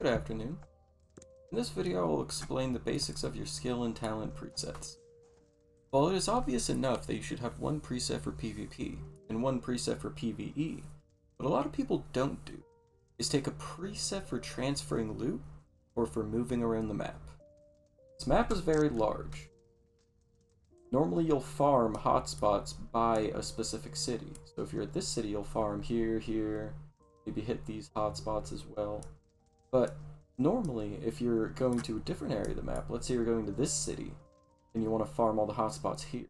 Good afternoon. In this video, I will explain the basics of your skill and talent presets. While it is obvious enough that you should have one preset for PvP and one preset for PvE, what a lot of people don't do is take a preset for transferring loot or for moving around the map. This map is very large. Normally you'll farm hotspots by a specific city. So if you're at this city, you'll farm here, maybe hit these hotspots as well. But normally, if you're going to a different area of the map, let's say you're going to this city, and you want to farm all the hotspots here,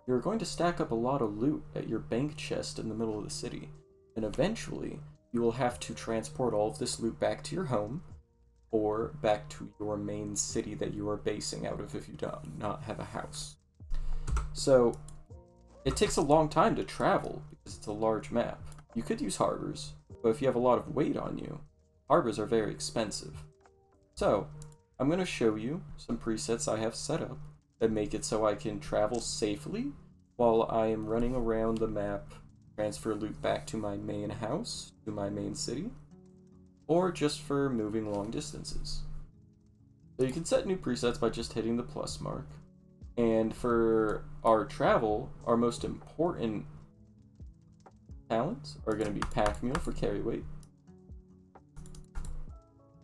you're going to stack up a lot of loot at your bank chest in the middle of the city, and eventually, you will have to transport all of this loot back to your home, or back to your main city that you are basing out of if you do not have a house. So, it takes a long time to travel, because it's a large map. You could use harbors, but if you have a lot of weight on you, harbors are very expensive. So, I'm going to show you some presets I have set up that make it so I can travel safely while I am running around the map, transfer loot back to my main house, to my main city, or just for moving long distances. So you can set new presets by just hitting the plus mark. And for our travel, our most important talents are going to be Pack Mule for carry weight,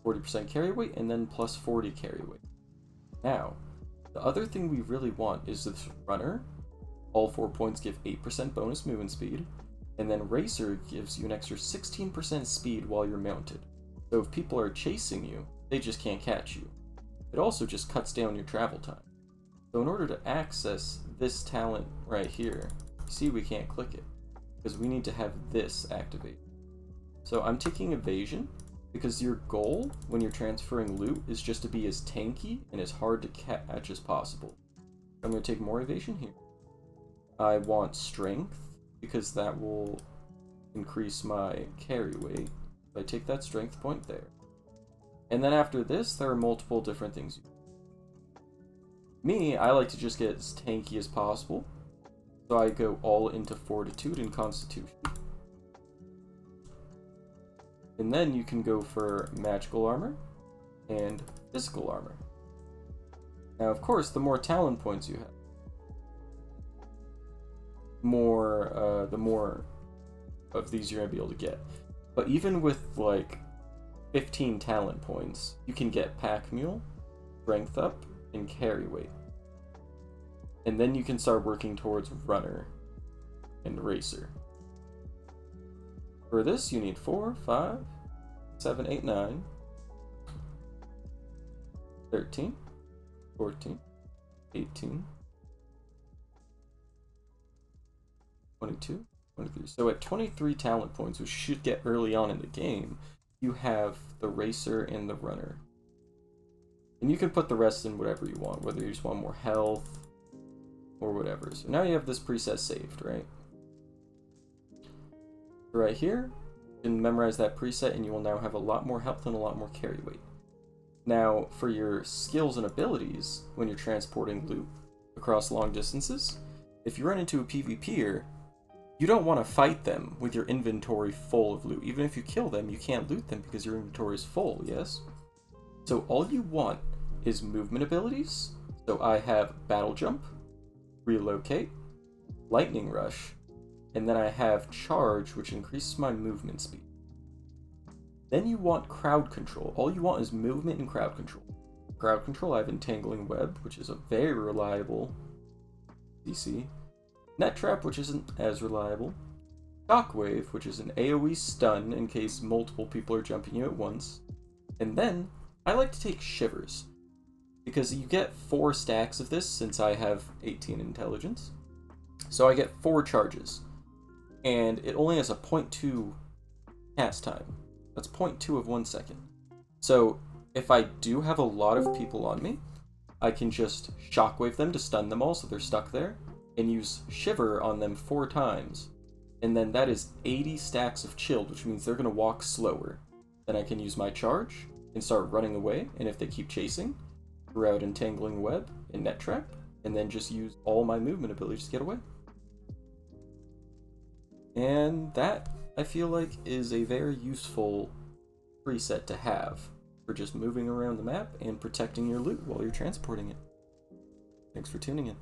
40% carry weight, and then plus 40 carry weight. Now, the other thing we really want is this runner. All 4 points give 8% bonus movement speed, and then racer gives you an extra 16% speed while you're mounted. So if people are chasing you, they just can't catch you. It also just cuts down your travel time. So in order to access this talent right here, see we can't click it, because we need to have this activated. So I'm taking evasion, because your goal when you're transferring loot is just to be as tanky and as hard to catch as possible. I'm going to take more evasion here. I want strength, because that will increase my carry weight. I take that strength point there. And then after this, there are multiple different things. Me, I like to just get as tanky as possible. So I go all into fortitude and constitution. And then you can go for magical armor and physical armor. Now, of course, the more talent points you have, the more of these you're going to be able to get. But even with like 15 talent points, you can get Pack Mule, Strength Up, and Carry Weight. And then you can start working towards Runner and Racer. For this, you need 4, 5, 7, 8, 9, 13, 14, 18, 22, 23. So at 23 talent points, which you should get early on in the game, you have the Racer and the Runner. And you can put the rest in whatever you want, whether you just want more health or whatever. So now you have this preset saved, right? Right here, you can memorize that preset and you will now have a lot more health and a lot more carry weight. Now, for your skills and abilities, when you're transporting loot across long distances, if you run into a PvPer, you don't want to fight them with your inventory full of loot. Even if you kill them, you can't loot them because your inventory is full, yes? So all you want is movement abilities. So I have Battle Jump, Relocate, Lightning Rush, and then I have Charge, which increases my movement speed. Then you want Crowd Control. All you want is movement and Crowd Control. Crowd Control, I have Entangling Web, which is a very reliable CC. Net Trap, which isn't as reliable. Shockwave, which is an AoE stun in case multiple people are jumping you at once. And then, I like to take Shivers, because you get 4 stacks of this since I have 18 intelligence. So I get 4 charges. And it only has a 0.2 cast time. That's 0.2 of 1 second. So if I do have a lot of people on me, I can just shockwave them to stun them all so they're stuck there, and use Shiver on them 4 times. And then that is 80 stacks of chilled, which means they're going to walk slower. Then I can use my charge and start running away, and if they keep chasing, throughout Entangling Web and Net Trap, and then just use all my movement abilities to get away. And that, I feel like, is a very useful preset to have. for just moving around the map and protecting your loot while you're transporting it. Thanks for tuning in.